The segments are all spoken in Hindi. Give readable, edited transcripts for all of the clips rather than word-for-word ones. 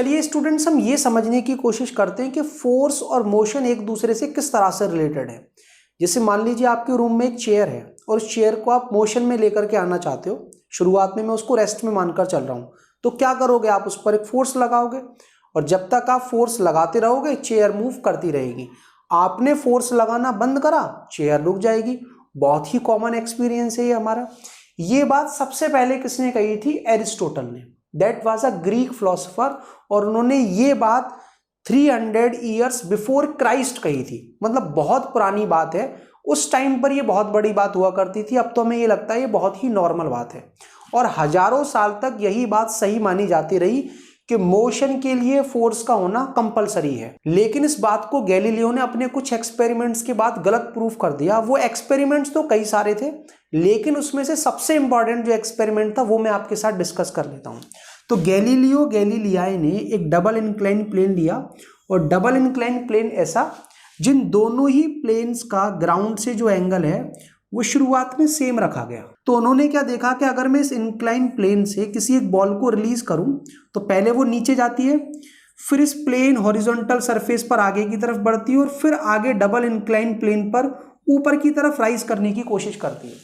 चलिए स्टूडेंट्स, हम ये समझने की कोशिश करते हैं कि फोर्स और मोशन एक दूसरे से किस तरह से रिलेटेड है। जैसे मान लीजिए आपके रूम में एक चेयर है और उस चेयर को आप मोशन में लेकर के आना चाहते हो। शुरुआत में मैं उसको रेस्ट में मानकर चल रहा हूँ, तो क्या करोगे, आप उस पर एक फोर्स लगाओगे और जब तक आप फोर्स लगाते रहोगे चेयर मूव करती रहेगी। आपने फोर्स लगाना बंद करा, चेयर रुक जाएगी। बहुत ही कॉमन एक्सपीरियंस है ये हमारा। ये बात सबसे पहले किसने कही थी? एरिस्टोटल ने। That was a Greek philosopher, और उन्होंने ये बात 300 ईयर्स बिफोर क्राइस्ट कही थी। मतलब बहुत पुरानी बात है। उस टाइम पर ये बहुत बड़ी बात हुआ करती थी, अब तो हमें ये लगता है ये बहुत ही नॉर्मल बात है। और हजारों साल तक यही बात सही मानी जाती रही कि मोशन के लिए फोर्स का होना कंपलसरी है। लेकिन इस बात को गैलीलियो ने अपने कुछ एक्सपेरिमेंट्स के बाद गलत प्रूफ कर दिया। वो एक्सपेरिमेंट्स तो कई सारे थे, लेकिन उसमें से सबसे इंपॉर्टेंट जो एक्सपेरिमेंट था वो मैं आपके साथ डिस्कस कर लेता हूँ। तो गैलीलियो गैलीलियाई ने एक डबल इंक्लाइन प्लेन लिया, और डबल इंक्लाइन प्लेन ऐसा जिन दोनों ही प्लेन्स का ग्राउंड से जो एंगल है वो शुरुआत में सेम रखा गया। तो उन्होंने क्या देखा कि अगर मैं इस इंक्लाइन प्लेन से किसी एक बॉल को रिलीज करूं तो पहले वो नीचे जाती है, फिर इस प्लेन हॉरिजॉन्टल सरफेस पर आगे की तरफ बढ़ती है और फिर आगे डबल इंक्लाइन प्लेन पर ऊपर की तरफ राइज करने की कोशिश करती है।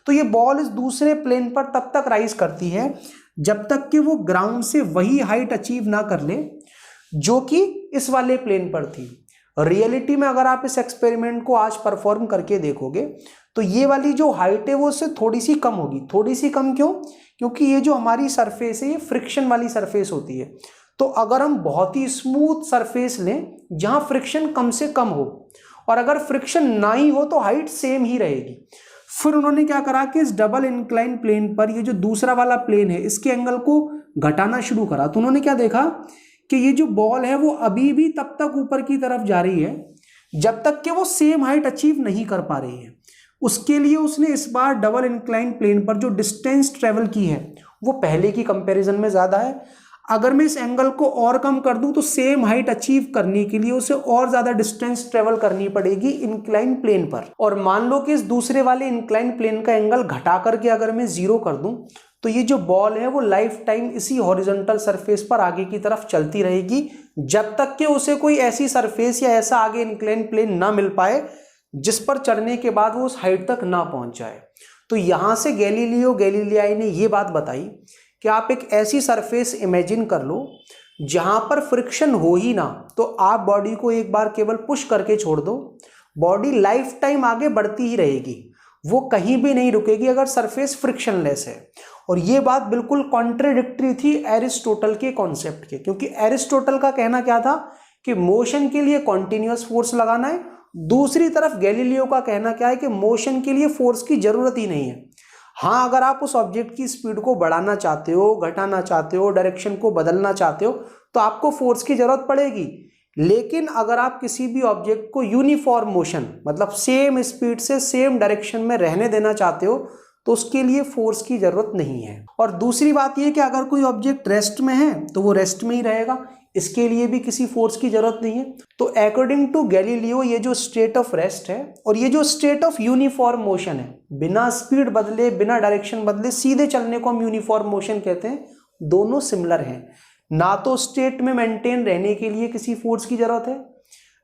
तो ये बॉल इस दूसरे प्लेन पर तब तक राइज करती है जब तक कि वो ग्राउंड से वही हाइट अचीव ना कर ले जो कि इस वाले प्लेन पर थी। रियलिटी में अगर आप इस एक्सपेरिमेंट को आज परफॉर्म करके देखोगे तो ये वाली जो हाइट है वो उससे थोड़ी सी कम होगी। थोड़ी सी कम क्यों? क्योंकि ये जो हमारी सरफेस है ये फ्रिक्शन वाली सरफेस होती है। तो अगर हम बहुत ही स्मूथ सरफेस लें जहां फ्रिक्शन कम से कम हो, और अगर फ्रिक्शन ना ही हो तो हाइट सेम ही रहेगी। फिर उन्होंने क्या करा कि इस डबल इंक्लाइन प्लेन पर ये जो दूसरा वाला प्लेन है इसके एंगल को घटाना शुरू करा। तो उन्होंने क्या देखा कि ये जो बॉल है वो अभी भी तब तक ऊपर की तरफ जा रही है जब तक कि वो सेम हाइट अचीव नहीं कर पा रही है। उसके लिए उसने इस बार डबल इंक्लाइन प्लेन पर जो डिस्टेंस ट्रेवल की है वो पहले की कंपैरिजन में ज्यादा है। अगर मैं इस एंगल को और कम कर दूं तो सेम हाइट अचीव करने के लिए उसे और ज्यादा डिस्टेंस ट्रेवल करनी पड़ेगी इंक्लाइन प्लेन पर। और मान लो कि इस दूसरे वाले इंक्लाइन प्लेन का एंगल घटा करके अगर मैं 0 कर दूं तो ये जो बॉल है वो लाइफ टाइम इसी हॉरिजॉन्टल सरफेस पर आगे की तरफ चलती रहेगी जब तक कि उसे कोई ऐसी सरफेस या ऐसा आगे इंक्लाइन प्लेन ना मिल पाए जिस पर चढ़ने के बाद वो उस हाइट तक ना पहुंच जाए। तो यहां से गैलीलियो गैलीलियाई ने ये बात बताई कि आप एक ऐसी सरफेस इमेजिन कर लो जहां पर फ्रिक्शन हो ही ना, तो आप बॉडी को एक बार केवल पुश करके छोड़ दो, बॉडी लाइफ टाइम आगे बढ़ती ही रहेगी, वो कहीं भी नहीं रुकेगी अगर सरफेस फ्रिक्शनलेस है। और ये बात बिल्कुल कॉन्ट्रडिक्टरी थी एरिस्टोटल के कॉन्सेप्ट के, क्योंकि एरिस्टोटल का कहना क्या था कि मोशन के लिए कॉन्टिन्यूअस फोर्स लगाना है। दूसरी तरफ गैलीलियो का कहना क्या है कि मोशन के लिए फोर्स की जरूरत ही नहीं है। हाँ, अगर आप उस ऑब्जेक्ट की स्पीड को बढ़ाना चाहते हो, घटाना चाहते हो, डायरेक्शन को बदलना चाहते हो तो आपको फोर्स की जरूरत पड़ेगी। लेकिन अगर आप किसी भी ऑब्जेक्ट को यूनिफॉर्म मोशन मतलब सेम स्पीड से सेम डायरेक्शन में रहने देना चाहते हो तो उसके लिए फोर्स की जरूरत नहीं है। और दूसरी बात यह कि अगर कोई ऑब्जेक्ट रेस्ट में है तो वो रेस्ट में ही रहेगा, इसके लिए भी किसी फोर्स की जरूरत नहीं है। तो अकॉर्डिंग टू गैलीलियो ये जो स्टेट ऑफ रेस्ट है और ये जो स्टेट ऑफ यूनिफॉर्म मोशन है, बिना स्पीड बदले बिना डायरेक्शन बदले सीधे चलने को हम यूनिफॉर्म मोशन कहते हैं, दोनों सिमिलर हैं। ना तो स्टेट में मेंटेन रहने के लिए किसी फोर्स की जरूरत है,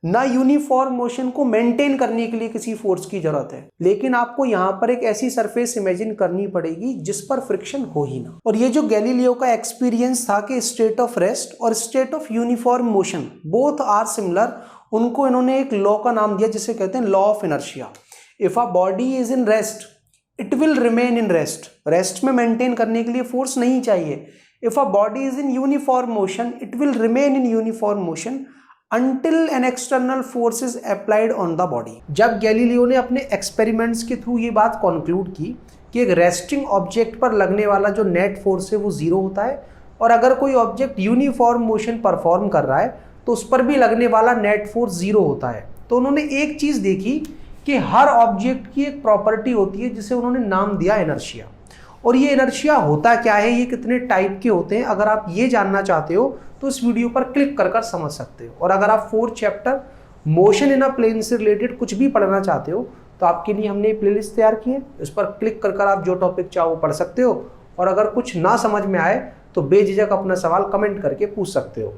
ना यूनिफॉर्म मोशन को मेंटेन करने के लिए किसी फोर्स की जरूरत है। लेकिन आपको यहां पर एक ऐसी सरफेस इमेजिन करनी पड़ेगी जिस पर फ्रिक्शन हो ही ना। और ये जो गैलीलियो का एक्सपीरियंस था कि स्टेट ऑफ रेस्ट और state of uniform motion both are similar, उनको इन्होंने एक लॉ का नाम दिया जिसे कहते हैं law of inertia. If a body is in rest it will remain in rest. Rest में मेंटेन करने के लिए फोर्स नहीं चाहिए। If a body is in uniform motion it will remain in uniform motion until an external force is applied on the body। जब गैलीलियो ने अपने एक्सपेरिमेंट्स के थ्रू ये बात कंक्लूड की कि एक रेस्टिंग ऑब्जेक्ट पर लगने वाला जो नेट फोर्स है वो 0 होता है, और अगर कोई ऑब्जेक्ट यूनिफॉर्म मोशन परफॉर्म कर रहा है तो उस पर भी लगने वाला नेट फोर्स 0 होता है, तो उन्होंने एक चीज़ देखी कि हर ऑब्जेक्ट की एक प्रॉपर्टी होती है जिसे उन्होंने नाम दिया इनर्शिया। और ये इनर्शिया होता क्या है, ये कितने टाइप के होते हैं, अगर आप ये जानना चाहते हो तो इस वीडियो पर क्लिक कर समझ सकते हो। और अगर आप 4th chapter motion in a plane से रिलेटेड कुछ भी पढ़ना चाहते हो तो आपके लिए हमने प्लेलिस्ट तैयार की है, इस पर क्लिक कर आप जो टॉपिक चाहो पढ़ सकते हो। और अगर कुछ ना समझ में आए तो बेझिझक अपना सवाल कमेंट करके पूछ सकते हो।